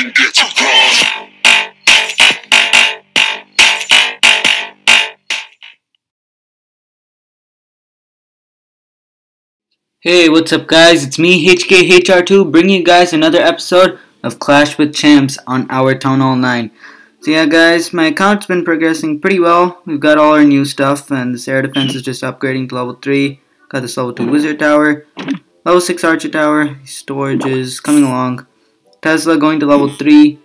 didn't get to cross. Hey, what's up guys? It's me, HKHR2, bringing you guys another episode of Clash with Champs on our Town Hall 9. So yeah guys, my account's been progressing pretty well. We've got all our new stuff, and this air defense is just upgrading to level 3. Got this level 2 wizard tower, level 6 archer tower, storage is coming along. Tesla going to level 3.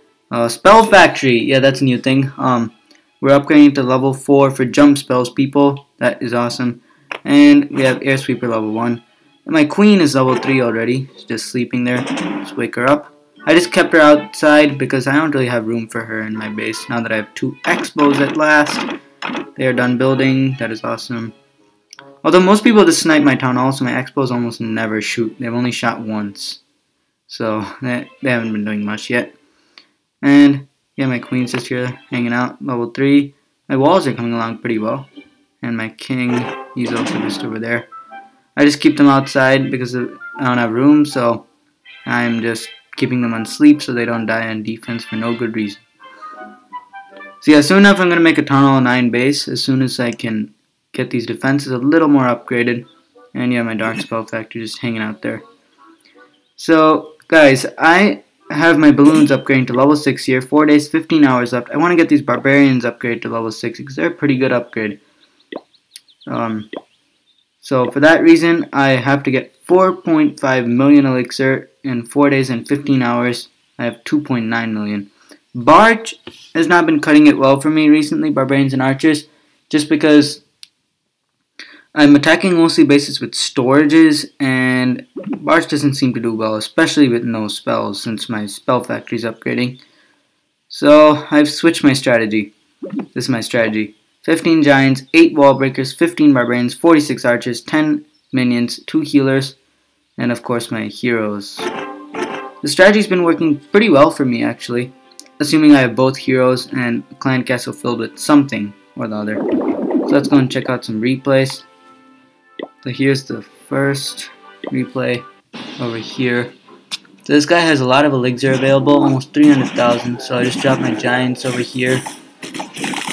Spell factory, yeah, that's a new thing. We're upgrading to level 4 for jump spells, people. That is awesome. And we have air sweeper level 1. My queen is level 3 already. She's just sleeping there. Just wake her up. I just kept her outside because I don't really have room for her in my base now that I have 2 expos at last. They are done building. That is awesome. Although most people just snipe my town hall, so my expos almost never shoot. They've only shot once. So they haven't been doing much yet. And yeah, my queen's just here hanging out. Level 3. My walls are coming along pretty well. And my king, he's also just over there. I just keep them outside because I don't have room, so I'm just keeping them on sleep so they don't die on defense for no good reason. So yeah, soon enough I'm going to make a Town Hall 9 base as soon as I can get these defenses a little more upgraded. And yeah, my Dark Spell Factory just hanging out there. So guys, I have my balloons upgrading to level 6 here. 4 days, 15 hours left. I want to get these Barbarians upgraded to level 6 because they're a pretty good upgrade. So for that reason, I have to get 4.5 million Elixir in 4 days and 15 hours. I have 2.9 million. Barge has not been cutting it well for me recently, Barbarians and Archers, just because I'm attacking mostly bases with storages, and Barge doesn't seem to do well, especially with no spells since my spell factory is upgrading. So I've switched my strategy. This is my strategy. 15 giants, 8 wall breakers, 15 barbarians, 46 archers, 10 minions, 2 healers, and of course my heroes. The strategy's been working pretty well for me actually, assuming I have both heroes and a clan castle filled with something or the other. So let's go and check out some replays. So here's the first replay over here. So this guy has a lot of elixir available, almost 300,000, so I just dropped my giants over here.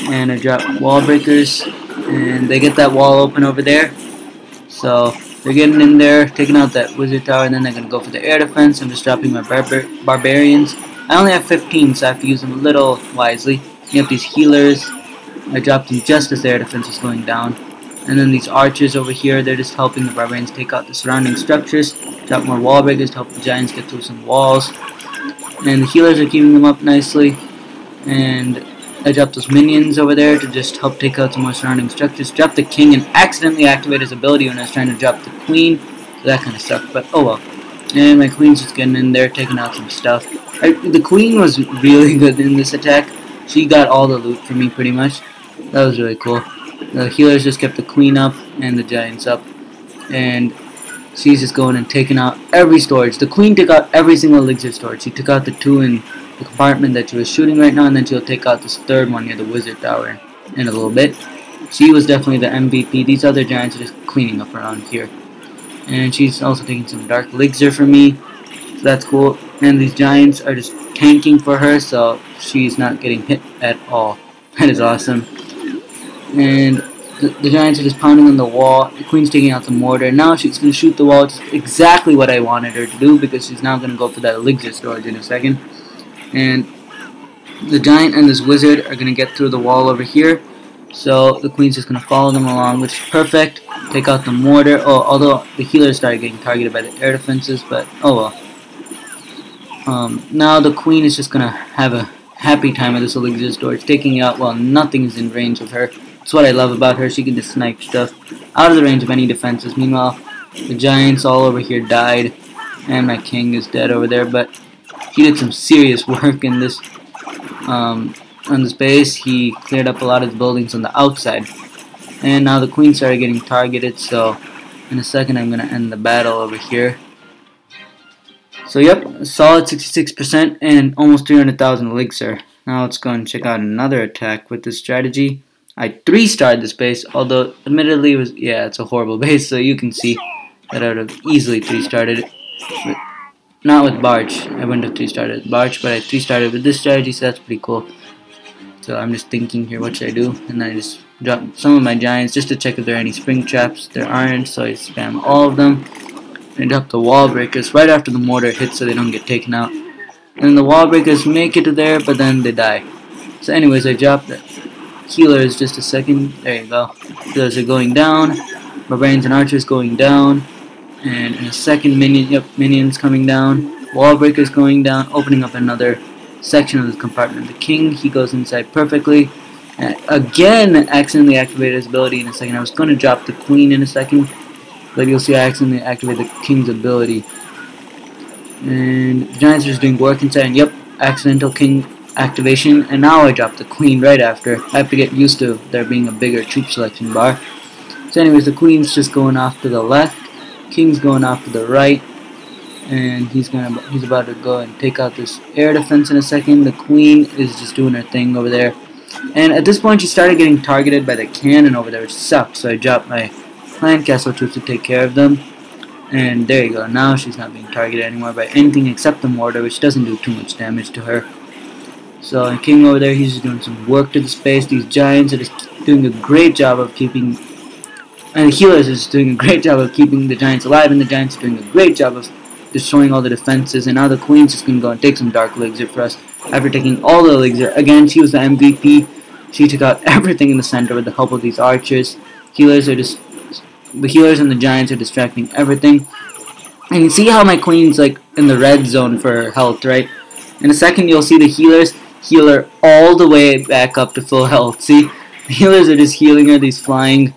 And I drop wall breakers, and they get that wall open over there. So they're getting in there, taking out that wizard tower, and then they're going to go for the air defense. I'm just dropping my barbarians. I only have 15, so I have to use them a little wisely. You have these healers. I dropped them just as the air defense is going down. And then these archers over here, they're just helping the barbarians take out the surrounding structures. Drop more wall breakers to help the giants get through some walls. And the healers are keeping them up nicely. And I dropped those minions over there to just help take out some more surrounding structures. Dropped the king and accidentally activated his ability when I was trying to drop the queen. So that kind of sucked, but oh well. And my queen's just getting in there, taking out some stuff. The queen was really good in this attack. She got all the loot for me pretty much. That was really cool. The healers just kept the queen up and the giants up. And she's just going and taking out every storage. The queen took out every single elixir storage. She took out the 2 in the compartment that she was shooting right now, and then she'll take out this 3rd one near the wizard tower in a little bit. She was definitely the MVP. These other giants are just cleaning up around here. And she's also taking some dark elixir for me, so that's cool. And these giants are just tanking for her, so she's not getting hit at all. That is awesome. And the giants are just pounding on the wall. The queen's taking out the mortar. Now she's going to shoot the wall, just exactly what I wanted her to do, because she's now going to go for that elixir storage in a second. And the giant and this wizard are going to get through the wall over here. So the queen's just going to follow them along, which is perfect. Take out the mortar. Oh, although the healers started getting targeted by the air defenses, but oh well. Now the queen is just going to have a happy time with this elixir storage, taking out while nothing is in range of her. That's what I love about her. She can just snipe stuff out of the range of any defenses. Meanwhile, the giants all over here died, and my king is dead over there, but he did some serious work in this on this base. He cleared up a lot of the buildings on the outside. And now the queen started getting targeted, so in a second I'm going to end the battle over here. So yep, a solid 66% and almost 300,000 elixir. Now let's go and check out another attack with this strategy. I 3-starred this base, although admittedly it was, yeah, it's a horrible base, so you can see that I would have easily 3-starred it. But not with Barge. I wouldn't have 3-starred with Barge, but I 3-starred with this strategy, so that's pretty cool. So I'm just thinking here, what should I do? And then I just drop some of my giants just to check if there are any spring traps. There aren't, so I spam all of them. And drop the wall breakers right after the mortar hits so they don't get taken out. And the wall breakers make it to there, but then they die. So anyways, I dropped the healers just a second. There you go. Healers are going down. Barbarians and archers going down. And in a second, minions coming down. Wall breakers going down, opening up another section of the compartment. The king, he goes inside perfectly. And again, accidentally activated his ability in a second. I was going to drop the queen in a second, but you'll see I accidentally activated the king's ability. And the giants are just doing work inside, and yep, accidental king activation, and now I drop the queen right after. I have to get used to there being a bigger troop selection bar. So anyways, the queen's just going off to the left, king's going off to the right, and he's about to go and take out this air defense in a second. The queen is just doing her thing over there, and at this point she started getting targeted by the cannon over there, which sucks, so I dropped my clan castle troops to take care of them. And there you go, now she's not being targeted anymore by anything except the mortar, which doesn't do too much damage to her. So the king over there, he's just doing some work to the space. These giants are just doing a great job of keeping, and the healers are just doing a great job of keeping the giants alive, and the giants are doing a great job of destroying all the defenses. And now the queen's just going to go and take some dark elixir for us. After taking all the elixir, again, she was the MVP. She took out everything in the center with the help of these archers. The healers and the giants are distracting everything. And you see how my queen's like in the red zone for her health, right? In a second you'll see the healers heal her all the way back up to full health. See? The healers are just healing her, these flying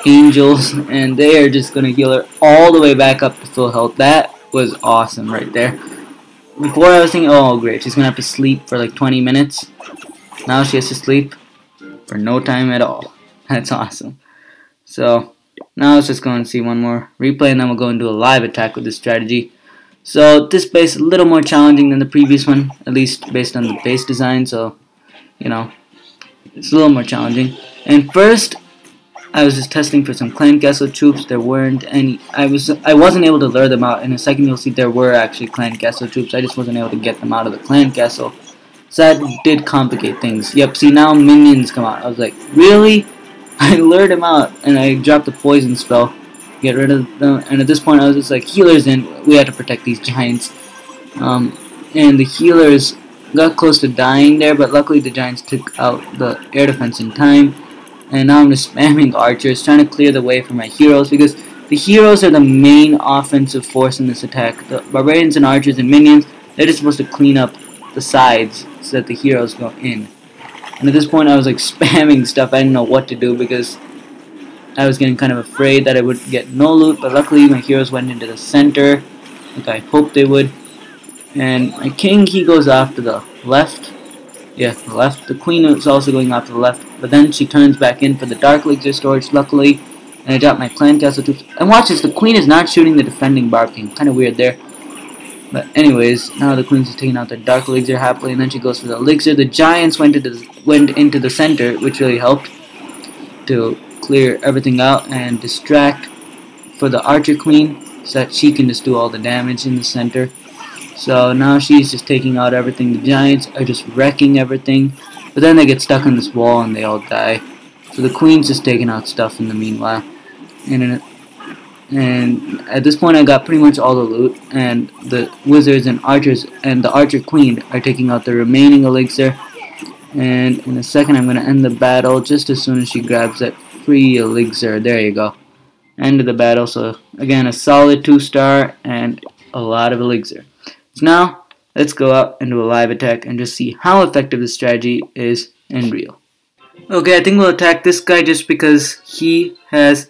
angels, and they are just going to heal her all the way back up to full health. That was awesome right there. Before I was thinking, oh great, she's going to have to sleep for like 20 minutes. Now she has to sleep for no time at all. That's awesome. So now let's just go and see one more replay, and then we'll go and do a live attack with this strategy. So this base is a little more challenging than the previous one, at least based on the base design, so, you know, it's a little more challenging. And first, I was just testing for some clan castle troops. There weren't any. I wasn't able to lure them out. In a second you'll see there were actually clan castle troops. I just wasn't able to get them out of the clan castle. So that did complicate things. Yep, see now minions come out. I was like, really? I lured him out, and I dropped the poison spell, get rid of them, and at this point I was just like, healers in, we had to protect these giants. And the healers got close to dying there, but luckily the giants took out the air defense in time, and now I'm just spamming archers, trying to clear the way for my heroes, because the heroes are the main offensive force in this attack. The barbarians and archers and minions, they're just supposed to clean up the sides so that the heroes go in. And at this point I was like spamming stuff. I didn't know what to do because I was getting kind of afraid that I would get no loot, but luckily my heroes went into the center like I hoped they would. And my king, he goes off to the left. Yeah, the left. The queen is also going off to the left, but then she turns back in for the dark elixir storage, luckily. And I dropped my clan castle troops. And watch this, the queen is not shooting the defending barb king. Kind of weird there. But anyways, now the queen's just taking out the dark elixir happily, and then she goes for the elixir. The giants went into the center, which really helped to clear everything out and distract for the archer queen, so that she can just do all the damage in the center. So now she's just taking out everything. The giants are just wrecking everything, but then they get stuck on this wall and they all die. So the queen's just taking out stuff in the meanwhile. And at this point I got pretty much all the loot, and the wizards and archers and the archer queen are taking out the remaining elixir. And in a second I'm going to end the battle just as soon as she grabs that free elixir. There you go. End of the battle. So again, a solid 2-star and a lot of elixir. So now let's go out and do a live attack and just see how effective this strategy is in real. Okay, I think we'll attack this guy just because he has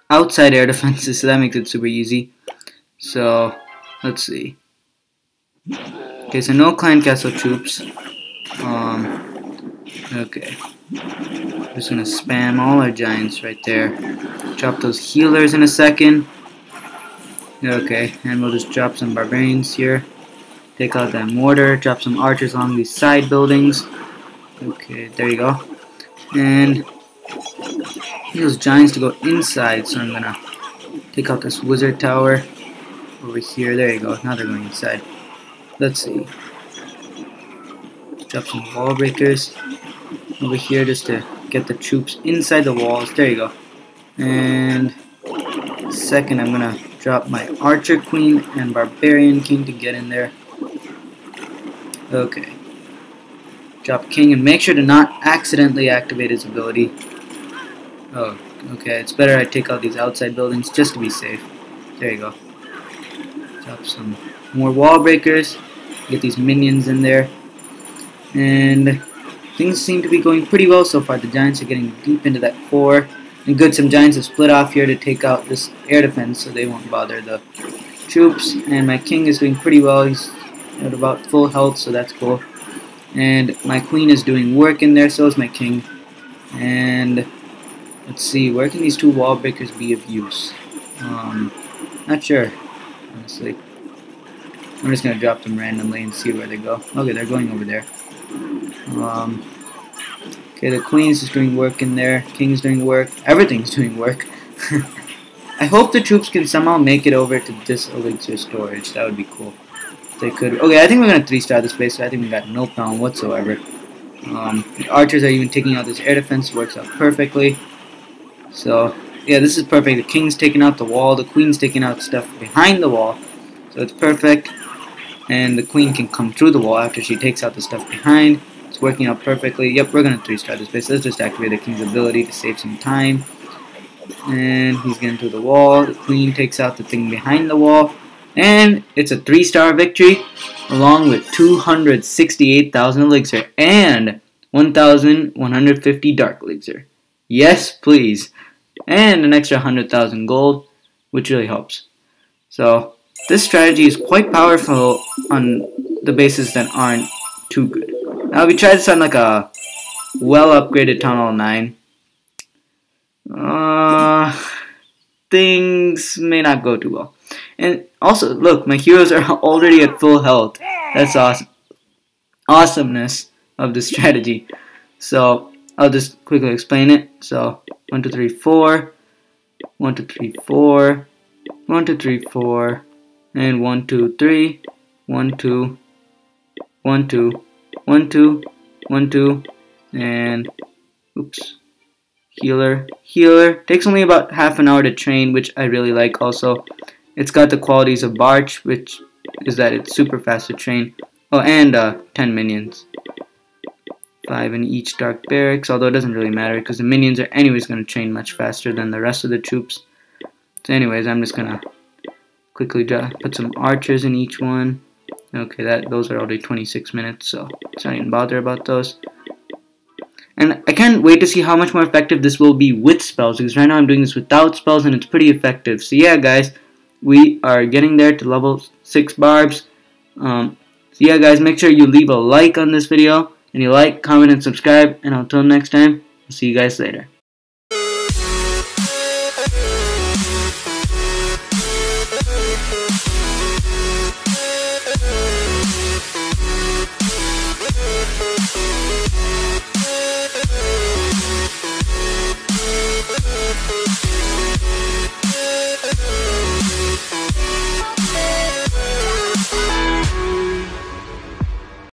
outside air defenses, so that makes it super easy. So let's see. Okay, so no clan castle troops. Okay, just gonna spam all our giants right there. Drop those healers in a second. Okay, and we'll just drop some barbarians here. Take out that mortar. Drop some archers along these side buildings. Okay, there you go. And those giants to go inside, so I'm gonna take out this wizard tower. over here. There you go. Now they're going inside. Let's see. Drop some wall breakers over here just to get the troops inside the walls. There you go. And second, I'm gonna drop my archer queen and barbarian king to get in there. Okay. Drop king and make sure to not accidentally activate his ability. Oh, okay. It's better I take out these outside buildings just to be safe. There you go. Drop some more wall breakers. Get these minions in there. And things seem to be going pretty well so far. The giants are getting deep into that core. And good, some giants have split off here to take out this air defense so they won't bother the troops. And my king is doing pretty well. He's at about full health, so that's cool. And my queen is doing work in there, so is my king. And let's see, where can these two wall breakers be of use? Not sure, honestly. I'm just going to drop them randomly and see where they go. Okay, they're going over there. Okay, the queen's just doing work in there. King's doing work. Everything's doing work. I hope the troops can somehow make it over to this elixir storage. That would be cool. If they could. Okay, I think we're going to 3-star this base, so I think we got no problem whatsoever. The archers are even taking out this air defense. Works out perfectly. So, yeah, this is perfect. The king's taking out the wall. The queen's taking out stuff behind the wall. So it's perfect. And the queen can come through the wall after she takes out the stuff behind. It's working out perfectly. Yep, we're going to 3-star this base. Let's just activate the king's ability to save some time. And he's getting through the wall. The queen takes out the thing behind the wall. And it's a 3-star victory, along with 268,000 elixir and 1,150 dark elixir. Yes, please. And an extra 100,000 gold, which really helps. So, this strategy is quite powerful on the bases that aren't too good. Now, we tried this on like a well-upgraded Town Hall 9. Things may not go too well. And also, look, my heroes are already at full health. That's awesome. Awesomeness of the strategy. So, I'll just quickly explain it. So, 1, 2, 3, 4. 1, 2, 3, 4. 1, 2, 3, 4. And 1, 2, 3. 1, 2. 1, 2. 1, 2. 1, 2. And, oops. Healer. Takes only about half an hour to train, which I really like also. It's got the qualities of Barch, which is that it's super fast to train. Oh, and 10 minions. 5 in each dark barracks, although it doesn't really matter because the minions are anyways going to train much faster than the rest of the troops. So anyways, I'm just going to quickly put some archers in each one. Okay, those are already 26 minutes, so let's not even bother about those. And I can't wait to see how much more effective this will be with spells, because right now I'm doing this without spells and it's pretty effective. So yeah, guys, we are getting there to level 6 barbs. So yeah, guys, make sure you leave a like on this video, and you like, comment, and subscribe, and until next time, I'll see you guys later.